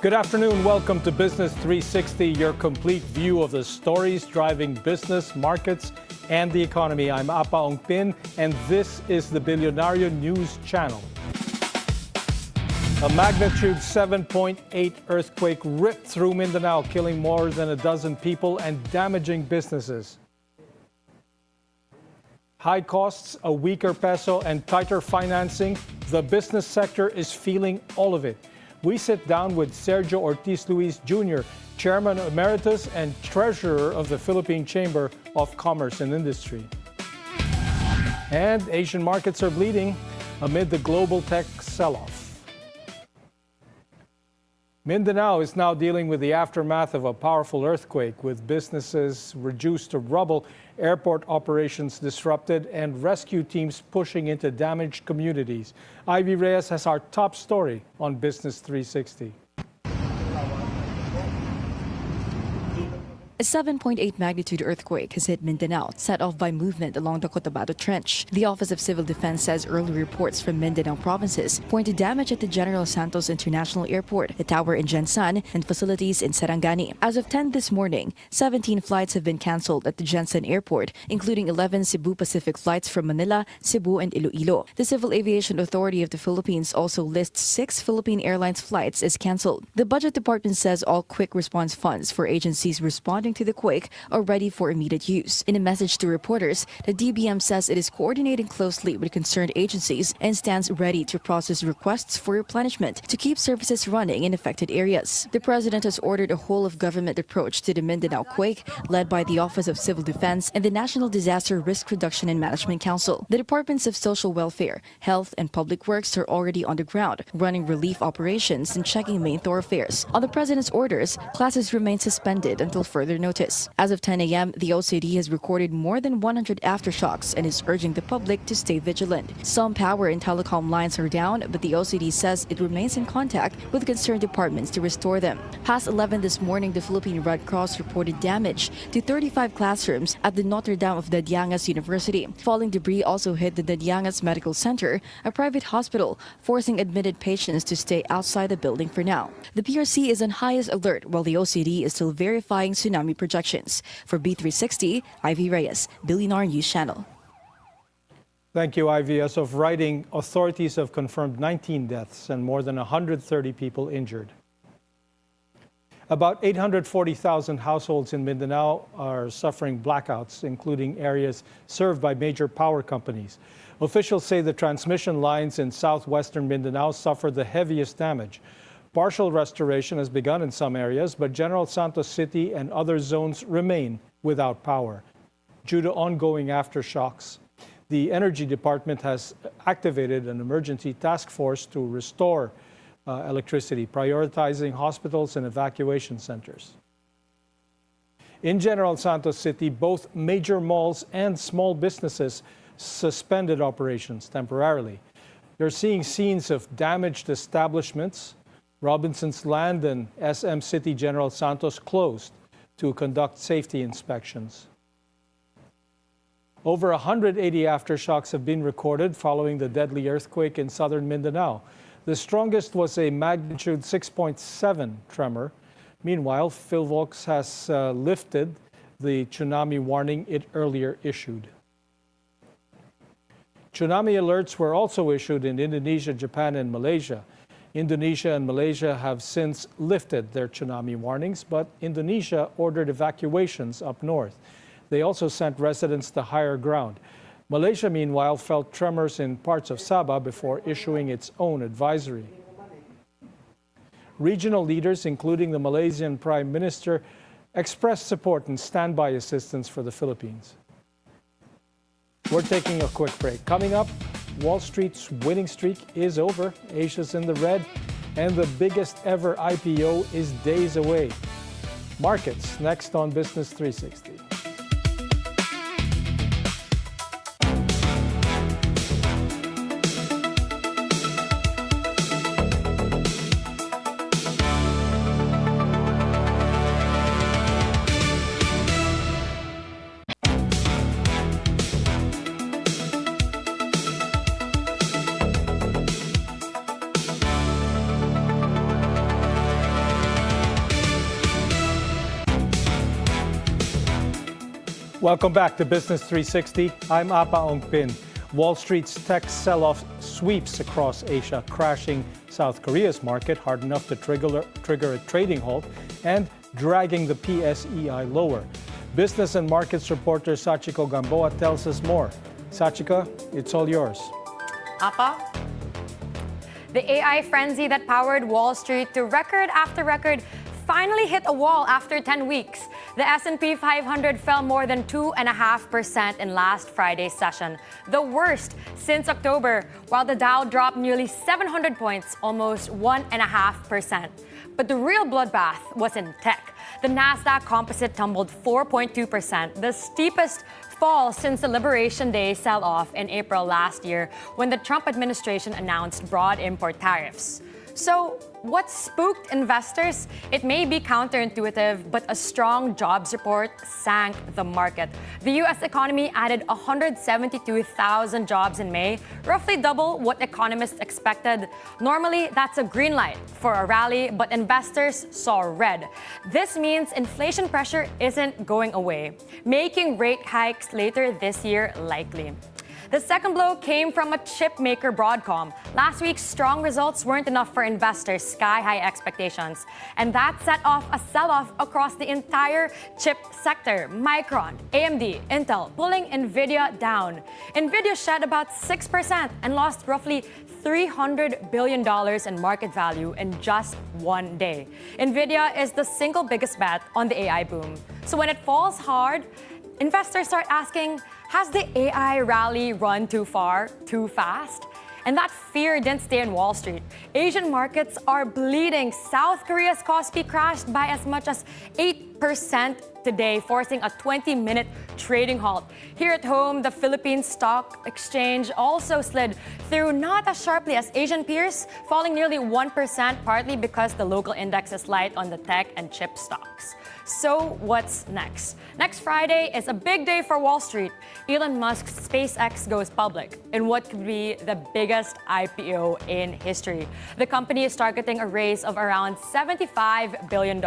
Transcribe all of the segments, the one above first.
Good afternoon. Welcome to Business 360, your complete view of the stories driving business, markets, and the economy. I'm Apa Ongpin, and this is the Bilyonaryo News Channel. A magnitude 7.8 earthquake ripped through Mindanao, killing more than a dozen people and damaging businesses. High costs, a weaker peso, and tighter financing. The business sector is feeling all of it. We sit down with Sergio Ortiz-Luis Jr., Chairman Emeritus and Treasurer of the Philippine Chamber of Commerce and Industry. And Asian markets are bleeding amid the global tech sell-off. Mindanao is now dealing with the aftermath of a powerful earthquake, with businesses reduced to rubble, airport operations disrupted, and rescue teams pushing into damaged communities. Ivy Reyes has our top story on Business 360. A 7.8 magnitude earthquake has hit Mindanao, set off by movement along the Cotabato Trench. The Office of Civil Defense says early reports from Mindanao provinces point to damage at the General Santos International Airport, the tower in Jensan, and facilities in Sarangani. As of 10 this morning, 17 flights have been cancelled at the Jensan Airport, including 11 Cebu Pacific flights from Manila, Cebu, and Iloilo. The Civil Aviation Authority of the Philippines also lists 6 Philippine Airlines flights as cancelled. The Budget Department says all quick response funds for agencies responding to the quake are ready for immediate use. In a message to reporters, the DBM says it is coordinating closely with concerned agencies and stands ready to process requests for replenishment to keep services running in affected areas. The President has ordered a whole-of-government approach to the Mindanao quake, led by the Office of Civil Defense and the National Disaster Risk Reduction and Management Council. The Departments of Social Welfare, Health, and Public Works are already on the ground, running relief operations and checking main thoroughfares. On the President's orders, classes remain suspended until further notice. As of 10 a.m., the OCD has recorded more than 100 aftershocks and is urging the public to stay vigilant. Some power and telecom lines are down, but the OCD says it remains in contact with concerned departments to restore them. Past 11 this morning, the Philippine Red Cross reported damage to 35 classrooms at the Notre Dame of Dadiangas University. Falling debris also hit the Dadiangas Medical Center, a private hospital, forcing admitted patients to stay outside the building for now. The PRC is on highest alert, while the OCD is still verifying tsunami projections. For B360, Ivy Reyes, Bilyonaryo News Channel. Thank you, Ivy. As of writing, authorities have confirmed 19 deaths and more than 130 people injured. About 840,000 households in Mindanao are suffering blackouts, including areas served by major power companies. Officials say the transmission lines in southwestern Mindanao suffered the heaviest damage. Partial restoration has begun in some areas, but General Santos City and other zones remain without power due to ongoing aftershocks. The Energy Department has activated an emergency task force to restore electricity, prioritizing hospitals and evacuation centers. In General Santos City, both major malls and small businesses suspended operations temporarily. You're seeing scenes of damaged establishments. Robinson's Land and SM City General Santos closed to conduct safety inspections. Over 180 aftershocks have been recorded following the deadly earthquake in southern Mindanao. The strongest was a magnitude 6.7 tremor. Meanwhile, Philvox has lifted the tsunami warning it earlier issued. Tsunami alerts were also issued in Indonesia, Japan, and Malaysia. Indonesia and Malaysia have since lifted their tsunami warnings, but Indonesia ordered evacuations up north. They also sent residents to higher ground. Malaysia, meanwhile, felt tremors in parts of Sabah before issuing its own advisory. Regional leaders, including the Malaysian Prime Minister, expressed support and standby assistance for the Philippines. We're taking a quick break. Coming up, Wall Street's winning streak is over. Asia's in the red, and the biggest ever IPO is days away. Markets next on Business 360. Welcome back to Business 360. I'm Apa Ongpin. Wall Street's tech sell-off sweeps across Asia, crashing South Korea's market hard enough to trigger a trading halt and dragging the PSEI lower. Business and markets reporter Sachiko Gamboa tells us more. Sachiko, it's all yours. Apa? The AI frenzy that powered Wall Street to record after record finally hit a wall after 10 weeks. The S&P 500 fell more than 2.5% in last Friday's session, the worst since October, while the Dow dropped nearly 700 points, almost 1.5%. But the real bloodbath was in tech. The Nasdaq Composite tumbled 4.2%, the steepest fall since the Liberation Day sell-off in April last year when the Trump administration announced broad import tariffs. So, what spooked investors? It may be counterintuitive, but a strong jobs report sank the market. The U.S. economy added 172,000 jobs in May, roughly double what economists expected. Normally, that's a green light for a rally, but investors saw red. This means inflation pressure isn't going away, making rate hikes later this year likely. The second blow came from a chip maker, Broadcom. Last week's strong results weren't enough for investors' sky-high expectations, and that set off a sell-off across the entire chip sector. Micron, AMD, Intel pulling Nvidia down. Nvidia shed about 6% and lost roughly $300 billion in market value in just one day. Nvidia is the single biggest bet on the AI boom. So when it falls hard, investors start asking, has the AI rally run too far, too fast? And that fear didn't stay in Wall Street. Asian markets are bleeding. South Korea's Kospi crashed by as much as 8% today, forcing a 20-minute trading halt. Here at home, the Philippine Stock Exchange also slid through not as sharply as Asian peers, falling nearly 1%, partly because the local index is light on the tech and chip stocks. So what's next? Next Friday is a big day for Wall Street. Elon Musk's SpaceX goes public in what could be the biggest IPO in history. The company is targeting a raise of around $75 billion,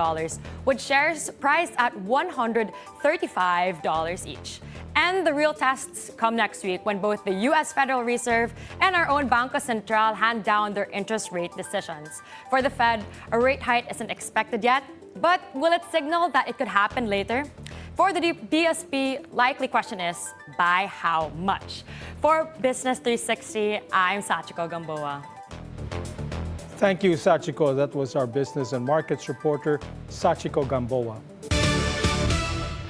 with shares priced at $135 each. And the real tests come next week when both the U.S. Federal Reserve and our own Banco Central hand down their interest rate decisions. For the Fed, a rate hike isn't expected yet, but will it signal that it could happen later? For the BSP, likely question is, by how much? For Business 360, I'm Sachiko Gamboa. Thank you, Sachiko. That was our business and markets reporter, Sachiko Gamboa.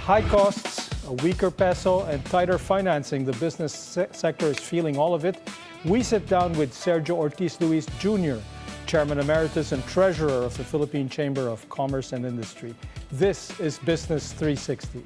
High costs, a weaker peso, and tighter financing. The business sector is feeling all of it. We sit down with Sergio Ortiz-Luis Jr., Chairman Emeritus and Treasurer of the Philippine Chamber of Commerce and Industry. This is Business 360.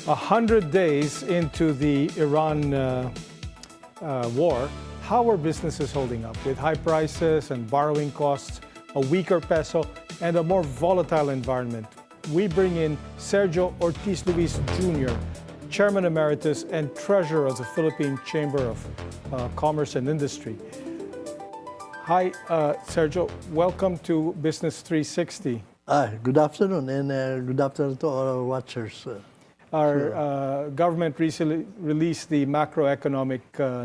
A 100 days into the Iran war, how are businesses holding up? With high prices and borrowing costs, a weaker peso, and a more volatile environment. We bring in Sergio Ortiz-Luis Jr., Chairman Emeritus and Treasurer of the Philippine Chamber of Commerce and Industry. Hi, Sergio. Welcome to Business 360. Good afternoon, and good afternoon to all our watchers. Our government recently released the macroeconomic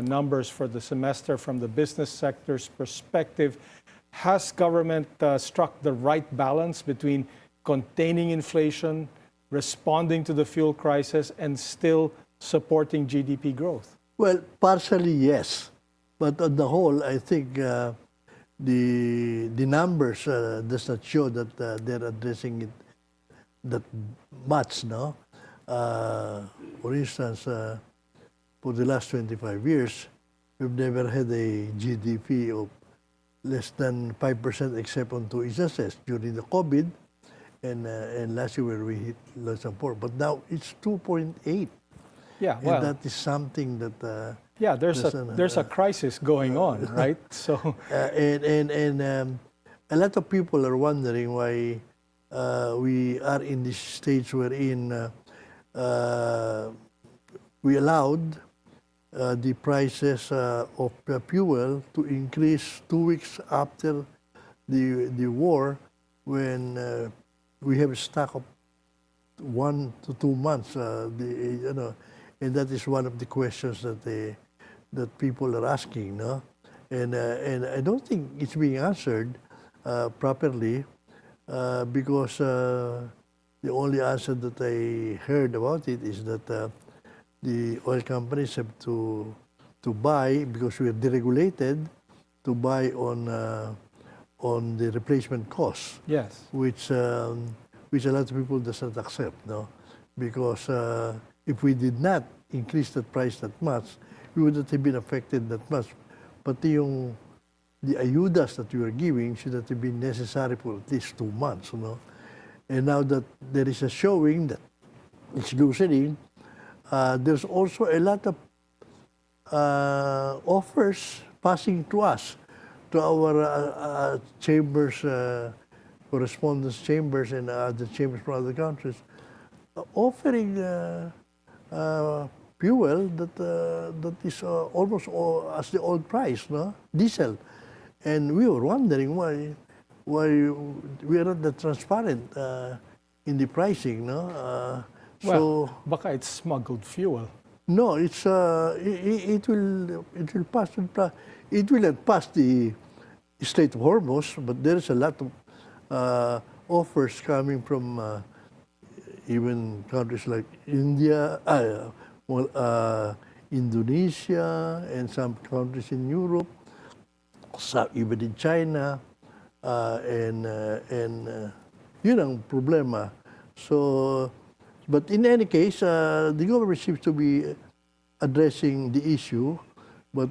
numbers for the semester from the business sector's perspective. Has government struck the right balance between containing inflation, responding to the fuel crisis, and still supporting GDP growth? Well, partially yes. But on the whole, I think the numbers does not show that they're addressing it that much, no? For instance, for the last 25 years, we've never had a GDP of less than 5% except on two instances during the COVID and last year where we hit less than 4. But now it's 2.8. Yeah, And well, that is something that yeah, there's a crisis going on, right? So and a lot of people are wondering why we are in this stage wherein we allowed the prices of fuel to increase 2 weeks after the war, when we have a stock of 1 to 2 months. And that is one of the questions that people are asking, no? And I don't think it's being answered properly because the only answer that I heard about it is that the oil companies have to buy, because we are deregulated, to buy on the replacement cost. yes, Which a lot of people does not accept, no? Because if we did not increase that price that much, we would not have been affected that much. But the ayudas that we are giving should have been necessary for at least 2 months, you know? And now that there is a showing that it's loosening, there's also a lot of offers passing to us, to our chambers, correspondence chambers and other chambers from other countries, offering fuel that is almost as the old price, no? Diesel. And we were wondering why we are not that transparent in the pricing, no? well, baka it's smuggled fuel. No, it's it will pass. It will not pass the Strait of Hormuz, but there is a lot of offers coming from even countries like India, Indonesia, and some countries in Europe, even in China, and yun ang problema. So, but in any case, the government seems to be addressing the issue, but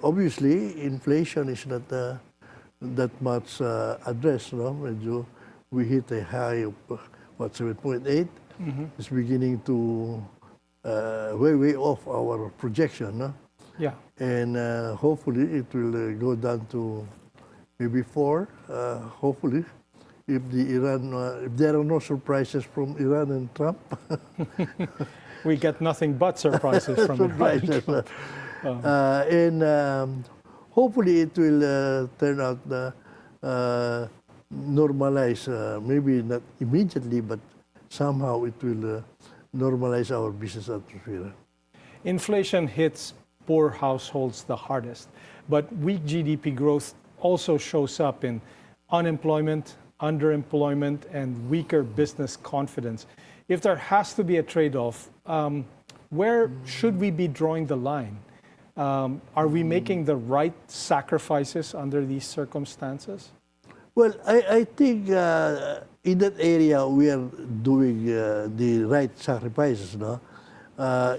obviously inflation is not that much addressed. No? We hit a high of 7.8. It's beginning to way off our projection. No? Yeah. And hopefully it will go down to maybe 4. Hopefully, if there are no surprises from Iran and Trump. We get nothing but surprises from Iran. Surprises. And hopefully it will turn out normalize, maybe not immediately, but somehow it will normalize our business atmosphere. Inflation hits poor households the hardest, but weak GDP growth also shows up in unemployment, underemployment, and weaker business confidence. If there has to be a trade-off, where should we be drawing the line? Are we making the right sacrifices under these circumstances? Well, I think in that area we are doing the right sacrifices. No?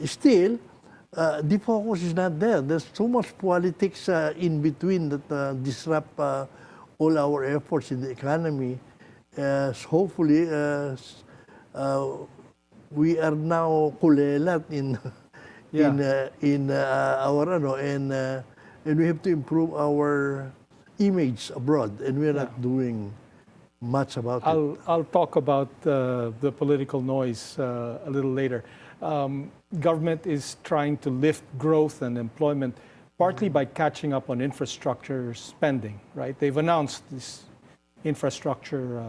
Still, the focus is not there. There's too much politics in between that disrupt all our efforts in the economy. So hopefully, we are now kulelat in our and we have to improve our image abroad, and we are not doing much about it. I'll talk about the political noise a little later. Government is trying to lift growth and employment partly by catching up on infrastructure spending, right? They've announced this infrastructure,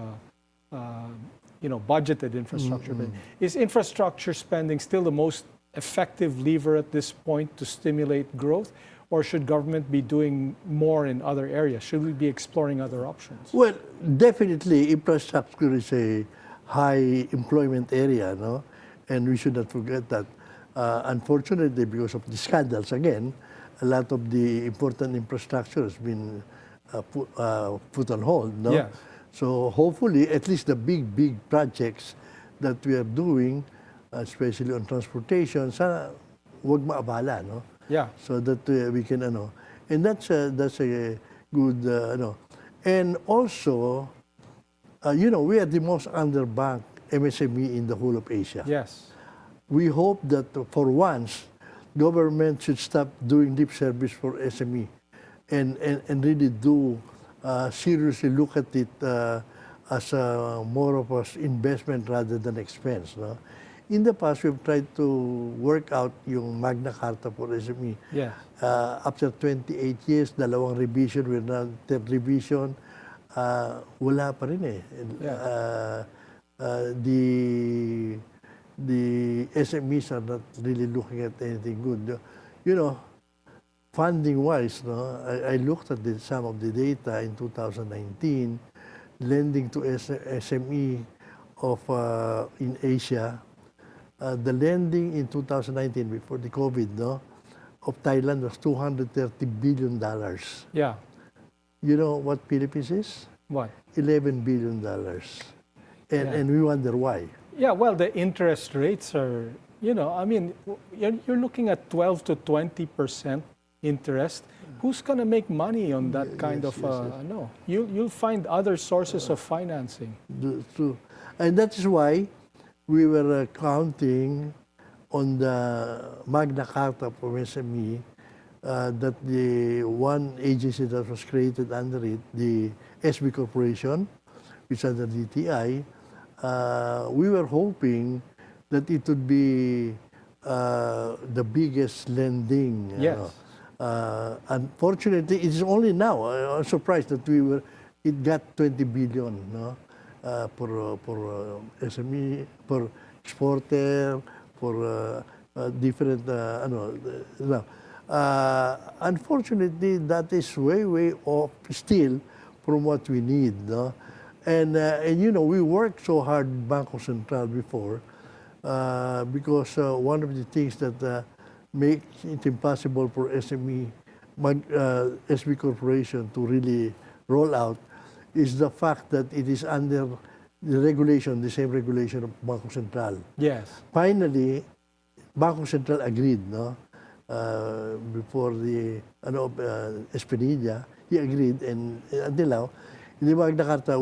budgeted infrastructure. But is infrastructure spending still the most effective lever at this point to stimulate growth? Or should government be doing more in other areas? Should we be exploring other options? Well, definitely infrastructure is a high employment area, no? And we should not forget that. Unfortunately, because of the scandals again, a lot of the important infrastructure has been put on hold, no? Yes. So hopefully, at least the big projects that we are doing, especially on transportation, sana wag maabala, no? Yeah. So that we can, and that's a good, And also, we are the most underbanked MSME in the whole of Asia. Yes. We hope that for once, government should stop doing lip service for SME and really do seriously look at it as more of an investment rather than expense. No? In the past, we've tried to work out yung Magna Carta for SME. Yes. After 28 years, dalawang revision, we're now third revision, wala pa rin eh. The SMEs are not really looking at anything good. Funding-wise, no, I looked at some of the data in 2019, lending to SME in Asia. The lending in 2019 before the COVID, no, of Thailand was $230 billion. Yeah. You know what Philippines is? What? $11 billion. And we wonder why. Yeah, well, the interest rates are, you're looking at 12 to 20% interest. Who's going to make money on that kind of, no? You'll find other sources of financing. True. And that is why we were counting on the Magna Carta for SME, that the one agency that was created under it, the SB Corporation, which is under DTI, we were hoping that it would be the biggest lending. Yes. Unfortunately, it is only now. I'm surprised that it got 20 billion, no, for SME, for exporter, for different, unfortunately, that is way off still from what we need, no? And we worked so hard in Bangko Sentral before because one of the things that makes it impossible for SB Corporation to really roll out is the fact that it is under the same regulation of Bangko Sentral. Yes. Finally, Bangko Sentral agreed, no? Before the Espinilla, he agreed, and until now, in the Magna Carta,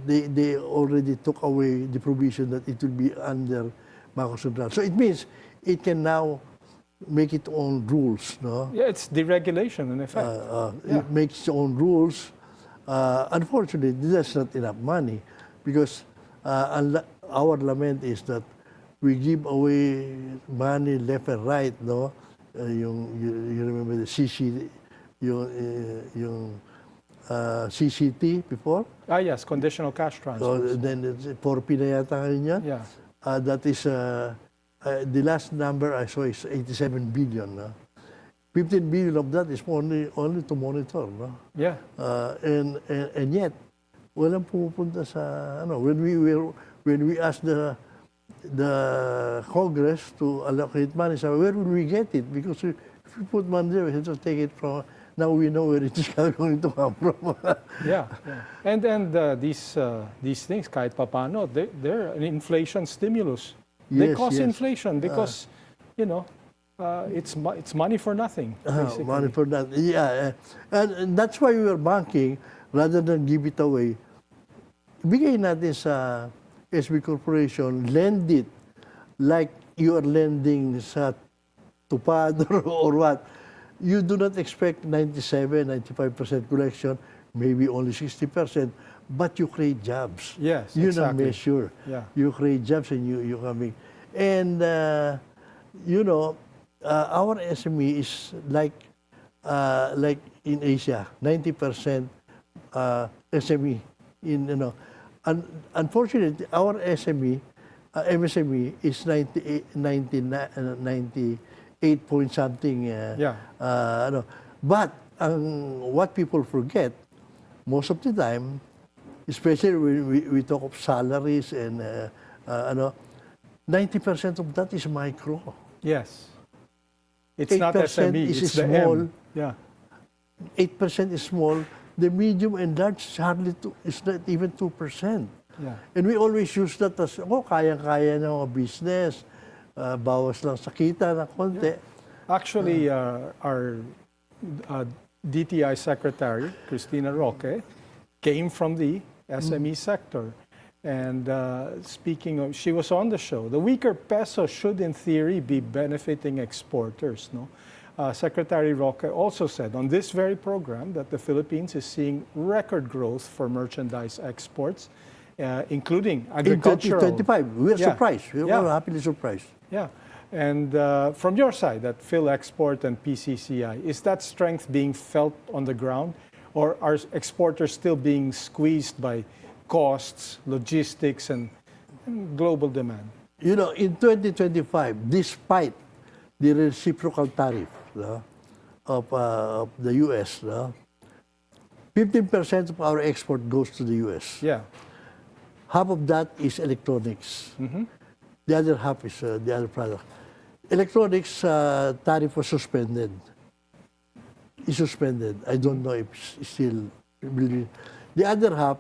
they already took away the provision that it will be under Bangko Sentral. So it means it can now make its own rules, no? Yeah, it's deregulation in effect. It makes its own rules. Unfortunately, that's not enough money because our lament is that we give away money left and right, no? You remember the CCT before? Yes, conditional cash transfers. So then it's 4P na yata ngayon yan. Yeah. That is, the last number I saw is 87 billion. No? 15 billion of that is only to monitor. No? Yeah. And yet, walang pumupunta sa, when we asked the Congress to allocate money, so where will we get it? Because if we put money there, we have to take it from, now we know where it is going to come from. Yeah. And these things, kahit papano, they're an inflation stimulus. They cause inflation because, it's money for nothing, basically. Money for that, yeah. And that's why we were banking, rather than give it away. Bigay natin sa SB Corporation, lend it like you are lending sa tupad or what. You do not expect 95% collection, maybe only 60%, but you create jobs. Yes, you exactly. measure. Yeah. You create jobs and you coming. And, our SME is like in Asia, 90% SME. Unfortunately, our MSME is 98 point something. But what people forget, most of the time, especially when we talk of salaries and 90% of that is micro. Yes. It's not 8% SME, is it's the small. M. Yeah. 8% is small. The medium and large is not even 2%. Yeah. And we always use that as, kayang-kaya ng mga business. Bawas lang sa kita ng konti. Actually, our DTI Secretary, Cristina Roque, came from the SME sector. And speaking of, she was on the show. The weaker peso should, in theory, be benefiting exporters. No, Secretary Roque also said on this very program that the Philippines is seeing record growth for merchandise exports, including agricultural. In 2025, we are surprised. We Yeah. were happily surprised. Yeah. And from your side, at PhilExport and PCCI, is that strength being felt on the ground? Or are exporters still being squeezed by costs, logistics, and global demand? You know, in 2025, despite the reciprocal tariff of the U.S., 15% of our export goes to the U.S. Yeah. Half of that is electronics. The other half is the other product. Electronics tariff was suspended. Is suspended. I don't know if it's still. The other half,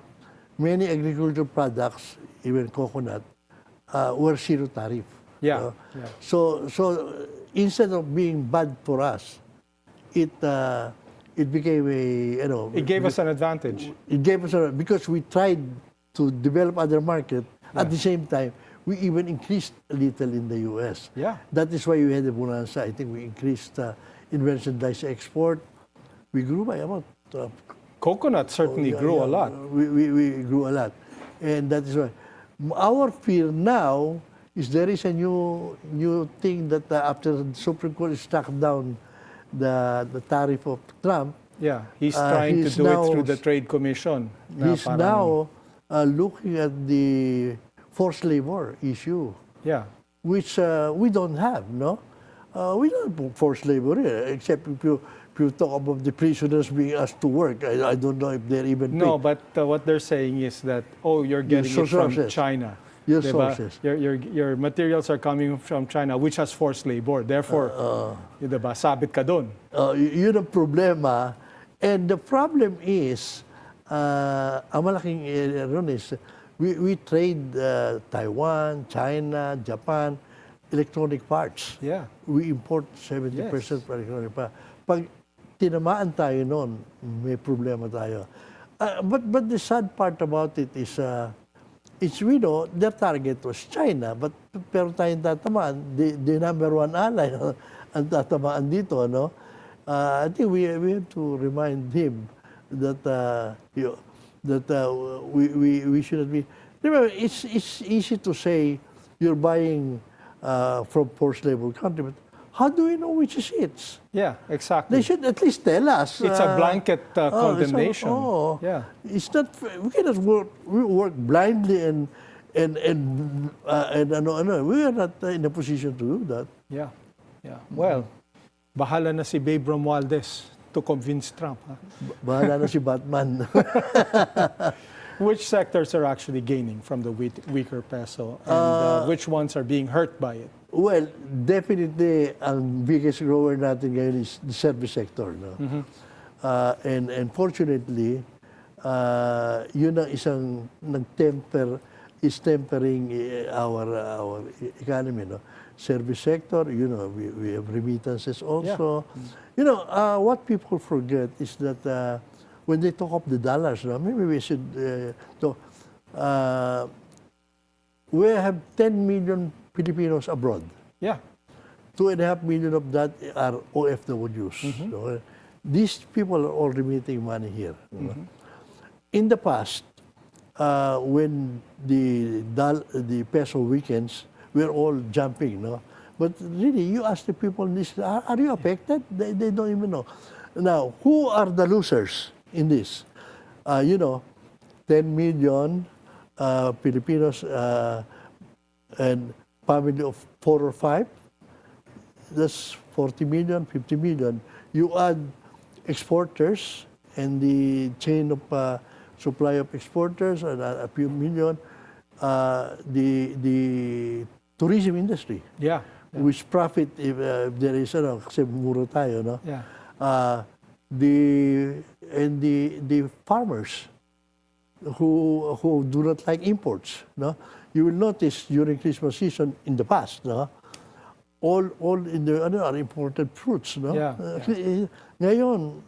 many agricultural products, even coconut, were zero tariff. Yeah. Yeah. So instead of being bad for us, it became It gave us an advantage. It gave us because we tried to develop other market. At the same time, we even increased a little in the U.S. Yeah. That is why we had a bonanza. I think we increased in merchandise export. We grew by about. Coconut certainly grew a lot. We grew a lot. And that is why. Our fear now is there is a new thing that after the Supreme Court struck down the tariff of Trump. Yeah, he's trying to do it through the Trade Commission. He's now looking at the forced labor issue. Yeah. Which we don't have, no? We don't have forced labor here, except if you talk about the prisoners being asked to work. I don't know if they're even paid. No, but what they're saying is that, you're getting it from China. Your diba? sources. Your materials are coming from China, which has forced labor. Therefore, diba, sabit ka dun. Yun ang problema. And the problem is, ang malaking ron is, we trade Taiwan, China, Japan, electronic parts. Yeah. We import 70% for electronic parts. Pag tinamaan tayo noon, may problema tayo. But the sad part about it is, we know their target was China, but pero tayong tatamaan, the number one ally ang tatamaan dito, no? I think we have to remind him that we shouldn't be. Remember, it's easy to say you're buying from forced labor country, but how do we know which is it? Yeah, exactly. They should at least tell us. It's a blanket condemnation. Yeah, it's not. We cannot work blindly and we are not in a position to do that. Yeah, yeah. Well, bahala na si Babe Romualdez to convince Trump. Huh? Bahala na si Batman. Which sectors are actually gaining from the weaker peso, and which ones are being hurt by it? Well, definitely, ang biggest grower natin ngayon is the service sector. No? And fortunately, yun ang isang tempering our economy. No? Service sector, we have remittances also. Yeah. What people forget is that when they talk of the dollars, maybe we should talk. We have 10 million Filipinos abroad. Yeah. 2.5 million of that are OFWs. So, these people are all remitting money here. In the past, when the peso weakens, we're all jumping. No? But really, you ask the people, are you affected? They don't even know. Now, who are the losers in this? 10 million Filipinos and family of 4 or 5, that's 40 million, 50 million. You add exporters and the chain of supply of exporters, and a few million, the tourism industry. Yeah. which profit if there is, kasi muro tayo, no? Yeah. The farmers who do not like imports, no? You will notice during Christmas season in the past, no? All in the are imported fruits, no? Yeah, Ngayon,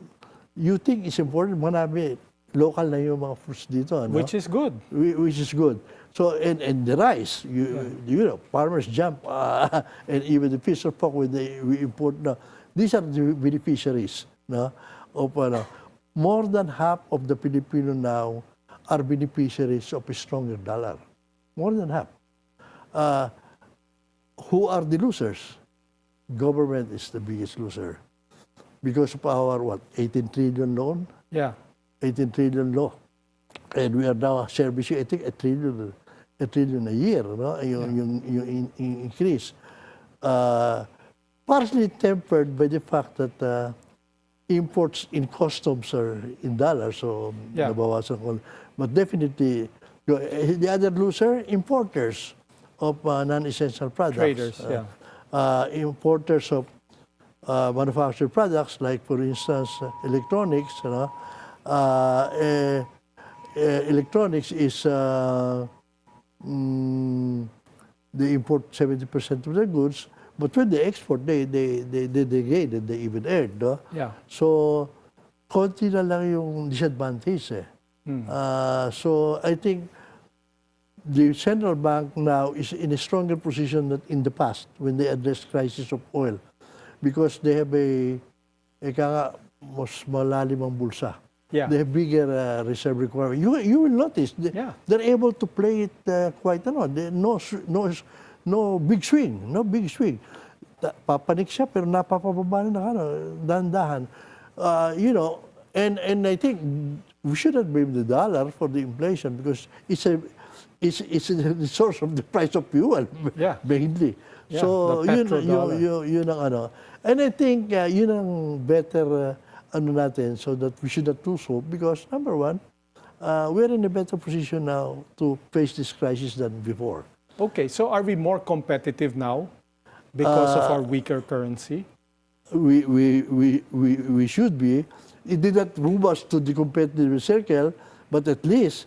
you think it's important, marami local na yung mga fruits dito, no? Which is good. Which is good. So and the rice, you know, farmers jump, and even the fish or pork when we import now. These are the beneficiaries, no? Of more than half of the Filipino now are beneficiaries of a stronger dollar. More than half. Who are the losers? Government is the biggest loser because of our 18 trillion loan. Yeah. 18 trillion loan. And we are now servicing, I think, a trillion a year, no? Yung increase. Partially tempered by the fact that imports in customs are in dollars, so nabawasan ko. But definitely, the other loser, importers of non-essential products. Traders, Importers of manufactured products, like, for instance, electronics, you know. Electronics is they import 70% of their goods, but when they export, they gain and they even earn, no? Yeah. So, konti na lang yung disadvantage, eh. So, I think the central bank now is in a stronger position than in the past when they address crisis of oil, because they have mas malalim ang bulsa. Yeah. They have bigger reserve requirement. You will notice they're able to play it quite a lot. No big swing, no big swing. Papanik siya pero napapababa na dahan-dahan. You know, and I think we shouldn't blame the dollar for the inflation because it's the source of the price of fuel mainly. Yeah, so yun ang and I think yun ang better natin, so that we should not do so, because number one, we're in a better position now to face this crisis than before. Okay, so are we more competitive now because of our weaker currency? We should be. It did not move us to the competitive circle, but at least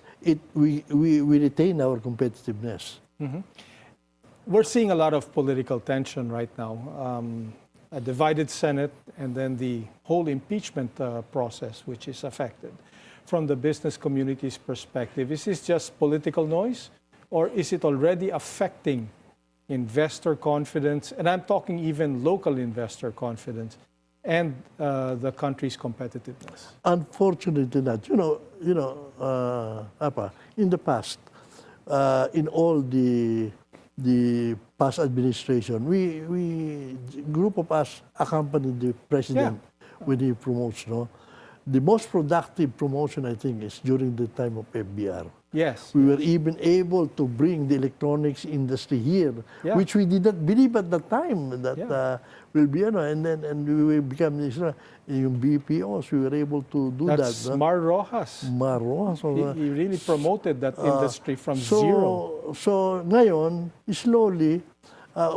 we retain our competitiveness. Mm-hmm. We're seeing a lot of political tension right now. A divided Senate, and then the whole impeachment process, which is affected. From the business community's perspective, is this just political noise, or is it already affecting investor confidence? And I'm talking even local investor confidence and the country's competitiveness. Unfortunately not. You know, Apa, in the past, in all the past administration, we group of us accompanied the president when he promotes, no? The most productive promotion, I think, is during the time of FBR. Yes. We were even able to bring the electronics industry here, which we did not believe at the time that will be, and we will become this, yung BPOs, we were able to do That's that. Mar Rojas. Mar Rojas. He really promoted that industry from zero. So ngayon, slowly,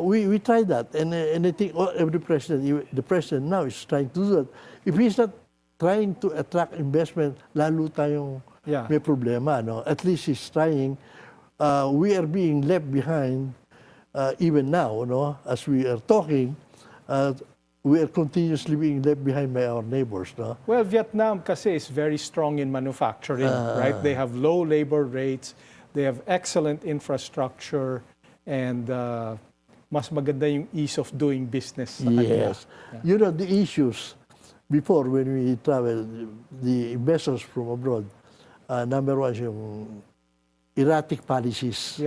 we tried that, and I think every president, the president now is trying to do that. If he's not trying to attract investment, lalo tayong may problema, no? At least he's trying. We are being left behind even now, no? As we are talking, we are continuously being left behind by our neighbors, no? Well, Vietnam kasi is very strong in manufacturing, right? They have low labor rates, they have excellent infrastructure, and mas maganda yung ease of doing business sa kanila. Yes. You know, the issues before when we travel, the investors from abroad, number one, yung erratic policies.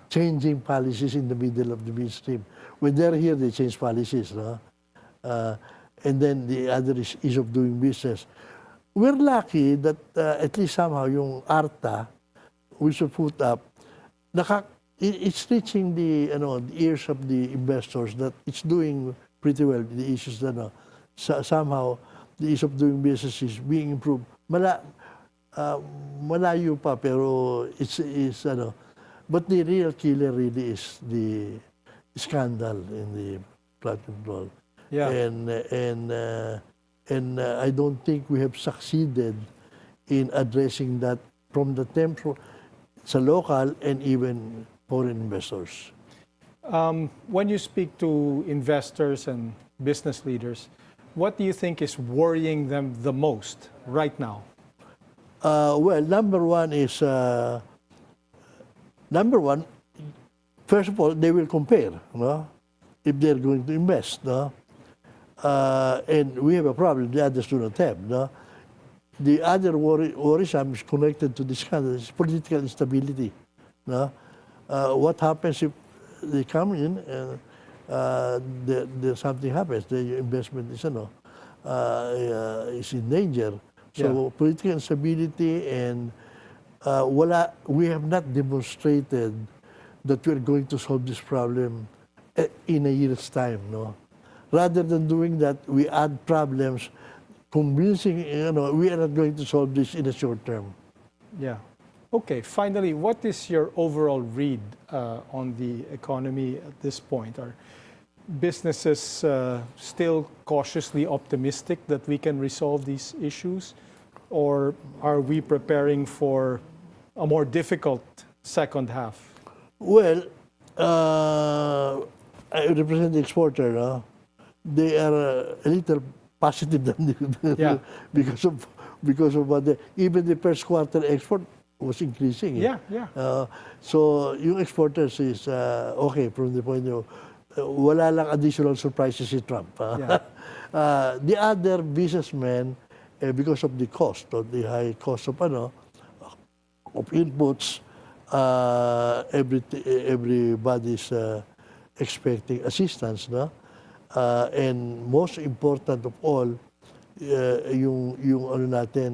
Changing policies in the middle of the midstream. When they're here, they change policies, no? And then the other is ease of doing business. We're lucky that at least somehow yung ARTA, we should put up, it's reaching the ears of the investors that it's doing pretty well. The issues that somehow the ease of doing business is being improved. Malayo pa, pero it's but the real killer really is the scandal in the flood control. Yeah. And I don't think we have succeeded in addressing that from the tempo sa local and even foreign investors. When you speak to investors and business leaders, what do you think is worrying them the most right now? Well, number one, first of all, they will compare, no? If they're going to invest, no? And we have a problem the others do not have, no? The other worrisome is connected to this kind of political instability, no? What happens if they come in and something happens, the investment is, is in danger. So political instability and we have not demonstrated that we're going to solve this problem in a year's time, no? Rather than doing that, we add problems, convincing, we are not going to solve this in the short term. Yeah. Okay, finally, what is your overall read on the economy at this point? Are businesses still cautiously optimistic that we can resolve these issues? Or are we preparing for a more difficult second half? Well, I represent the exporter, no? They are a little positive than because of what even the first quarter export was increasing. So yung exporters is okay from the point of wala lang additional surprises si Trump. The other businessmen, because of the cost, or the high cost of inputs, everybody's expecting assistance, no? And most important of all, yung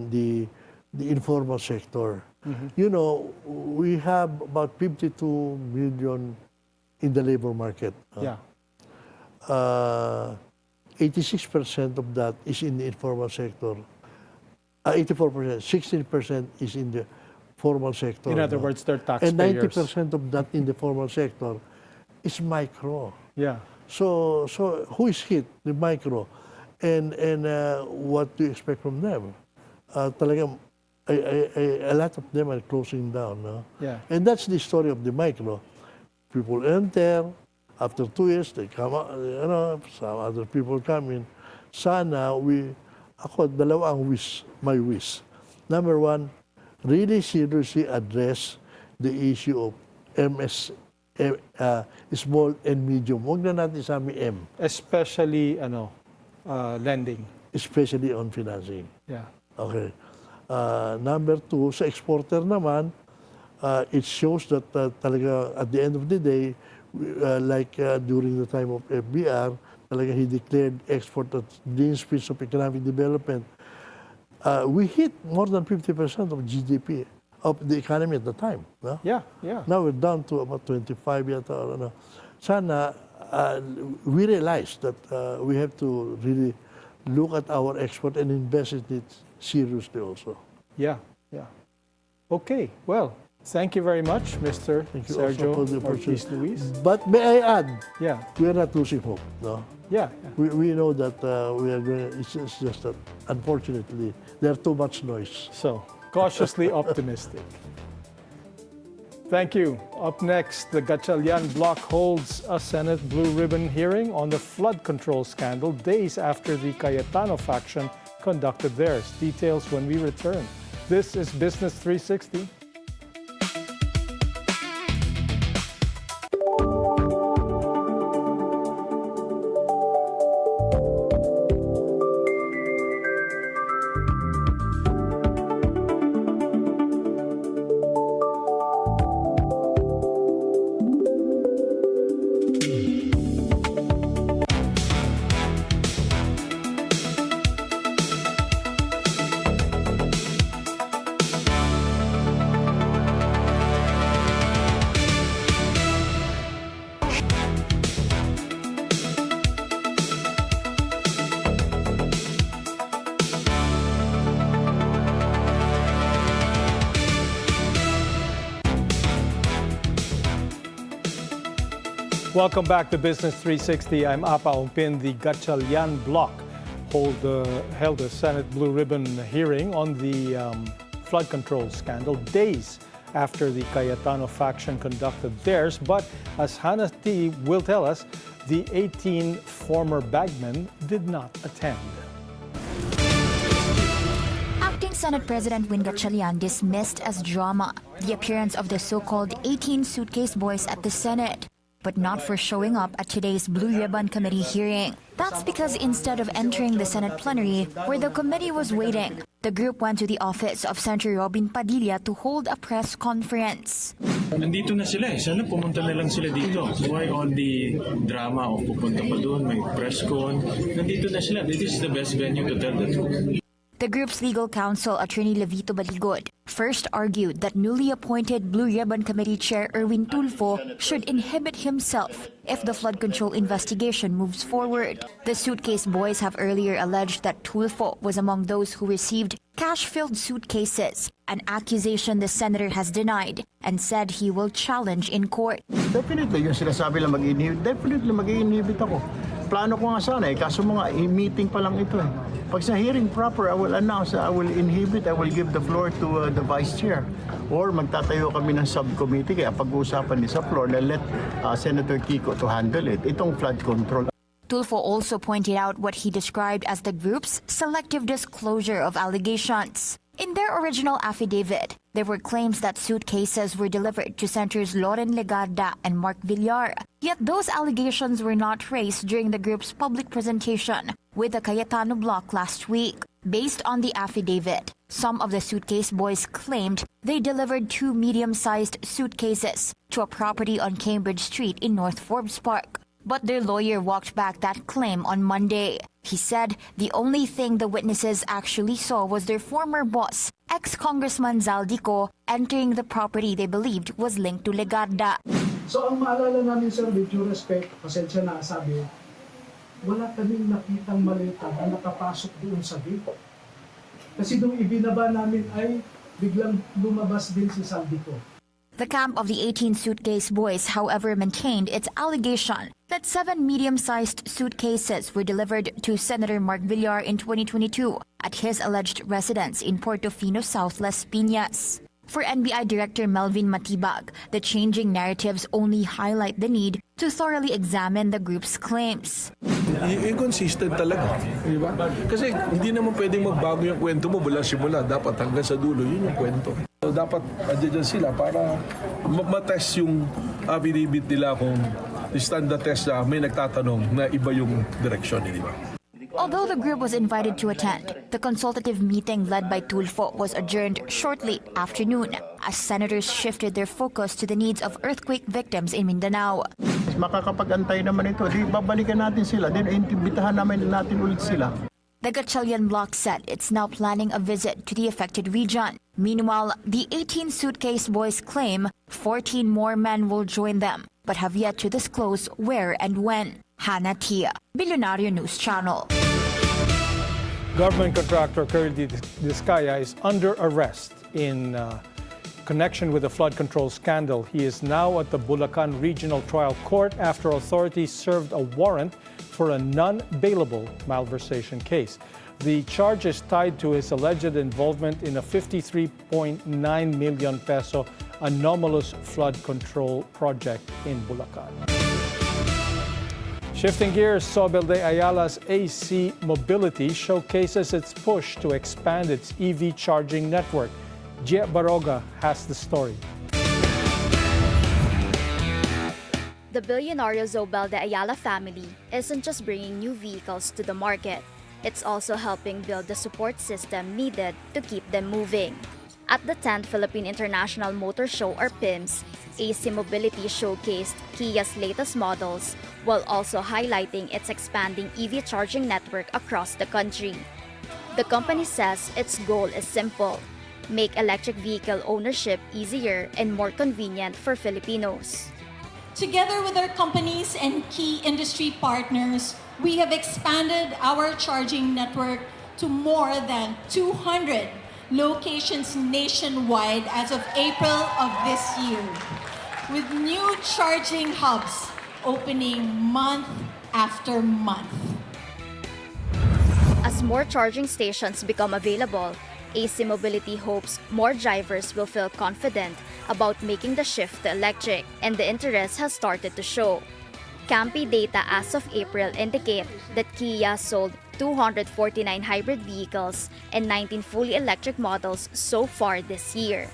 the informal sector. We have about 52 million in the labor market. 86% of that is in the informal sector. 84%, 16% is in the formal sector. In other words, they're taxpayers. And 90% of that in the formal sector is micro. So who is hit? The micro. And what do you expect from them? Talagang a lot of them are closing down. No? And that's the story of the micro. People enter, after 2 years, they come out, some other people come in. Sana dalawa ang my wish. Number one, really seriously address the issue of small and medium. Huwag na natin sabi M. Especially, lending. Especially on financing. Okay. Number two, sa exporter naman, it shows that talaga at the end of the day, during the time of FBR, talaga he declared export as the inspiration of economic development. We hit more than 50% of GDP of the economy at the time. No? Now we're down to about 25 yata. Sana we realize that we have to really look at our export and invest in it seriously also. Okay, well, thank you very much, Mr. Sergio Ortiz-Luis. But may I add, we are not losing hope. No? We know that we are going. It's just that unfortunately there's too much noise. So cautiously optimistic. Thank you. Up next, the Gatchalian block holds a Senate Blue Ribbon hearing on the flood control scandal days after the Cayetano faction conducted theirs. Details when we return. This is Business 360. Welcome back to Business 360. I'm Apa Ongpin. The Gatchalian bloc held a Senate Blue Ribbon hearing on the flood control scandal days after the Cayetano faction conducted theirs. But as Hannah T. will tell us, the 18 former bagmen did not attend. Acting Senate President Win Gatchalian dismissed as drama the appearance of the so-called 18 suitcase boys at the Senate, but not for showing up at today's Blue Ribbon Committee hearing. That's because instead of entering the Senate plenary, where the committee was waiting, the group went to the office of Senator Robin Padilla to hold a press conference. Nandito na sila eh. Sana pumunta na lang sila dito. Why all the drama of pupunta pa doon, may press con. Nandito na sila. This is the best venue to tell the truth. The group's legal counsel, Attorney Levito Baligod, first argued that newly appointed Blue Ribbon Committee Chair Erwin Tulfo should inhibit himself if the flood control investigation moves forward. The suitcase boys have earlier alleged that Tulfo was among those who received cash-filled suitcases, an accusation the senator has denied and said he will challenge in court. Definitely, yung sinasabi lang mag-inhibit, definitely mag-inhibit ako. Plano ko nga sana eh, kaso mga meeting pa lang ito eh. Pag sa hearing proper, I will announce, I will inhibit, I will give the floor to the Vice Chair. Or magtatayo kami ng subcommittee, kaya pag-uusapan din sa floor na let Senator Kiko to handle it. Itong flood control. Tulfo also pointed out what he described as the group's selective disclosure of allegations. In their original affidavit, there were claims that suitcases were delivered to Senators Loren Legarda and Mark Villar. Yet those allegations were not raised during the group's public presentation with the Cayetano bloc last week. Based on the affidavit, some of the suitcase boys claimed they delivered 2 medium-sized suitcases to a property on Cambridge Street in North Forbes Park. But their lawyer walked back that claim on Monday. He said the only thing the witnesses actually saw was their former boss, ex-Congressman Zaldico, entering the property they believed was linked to Legarda. So ang maalala namin, sir, with due respect, pasensya na sabi, wala kaming nakitang malita na nakapasok doon sa gate. Kasi nung ibinaba namin ay biglang lumabas din si Zaldico. The camp of the 18 suitcase boys, however, maintained its allegation that 7 medium-sized suitcases were delivered to Senator Mark Villar in 2022 at his alleged residence in Portofino South, Las Piñas. For NBI Director Melvin Matibag, the changing narratives only highlight the need to thoroughly examine the group's claims. Inconsistent talaga, di ba? Kasi hindi naman pwedeng magbago yung kwento mo mula simula. Dapat hanggang sa dulo, yun yung kwento. So, dapat adyan sila para matest yung affidavit nila kung stand the test na may nagtatanong na iba yung direksyon, di ba? Although the group was invited to attend, the consultative meeting led by Tulfo was adjourned shortly after noon as senators shifted their focus to the needs of earthquake victims in Mindanao. Makakapag-antay naman ito, di babalikan natin sila, then imbitahan natin ulit sila. The Gatchalian bloc said it's now planning a visit to the affected region. Meanwhile, the 18 suitcase boys claim 14 more men will join them, but have yet to disclose where and when. Hannah Tia, Bilyonaryo News Channel. Government contractor Curly Discaya is under arrest in connection with the flood control scandal. He is now at the Bulacan Regional Trial Court after authorities served a warrant for a non-bailable malversation case. The charge is tied to his alleged involvement in a 53.9 million peso anomalous flood control project in Bulacan. Shifting gears, Sobel de Ayala's AC Mobility showcases its push to expand its EV charging network. Gia Baroga has the story. The Bilyonaryo Zobel de Ayala family isn't just bringing new vehicles to the market, it's also helping build the support system needed to keep them moving. At the 10th Philippine International Motor Show, or PIMS, AC Mobility showcased Kia's latest models while also highlighting its expanding EV charging network across the country. The company says its goal is simple: make electric vehicle ownership easier and more convenient for Filipinos. Together with our companies and key industry partners, we have expanded our charging network to more than 200 locations nationwide as of April of this year, with new charging hubs opening month after month. As more charging stations become available, AC Mobility hopes more drivers will feel confident about making the shift to electric, and the interest has started to show. Campi data as of April indicate that Kia sold 249 hybrid vehicles and 19 fully electric models so far this year.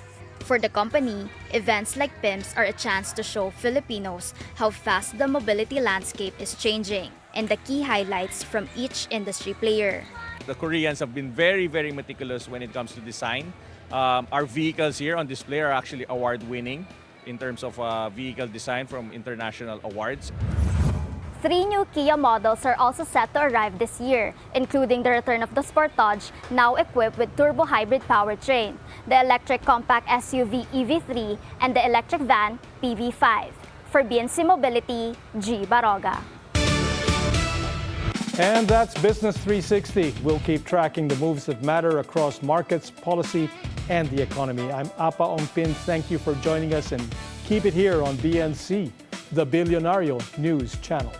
For the company, events like PIMS are a chance to show Filipinos how fast the mobility landscape is changing and the key highlights from each industry player. The Koreans have been very, very meticulous when it comes to design. Our vehicles here on display are actually award-winning in terms of vehicle design from international awards. 3 new Kia models are also set to arrive this year, including the return of the Sportage, now equipped with turbo hybrid powertrain, the electric compact SUV EV3, and the electric van PV5. For BNC Mobility, G. Baroga. And that's Business 360. We'll keep tracking the moves that matter across markets, policy, and the economy. I'm Apa Ongpin. Thank you for joining us, and keep it here on BNC, the Bilyonaryo News Channel.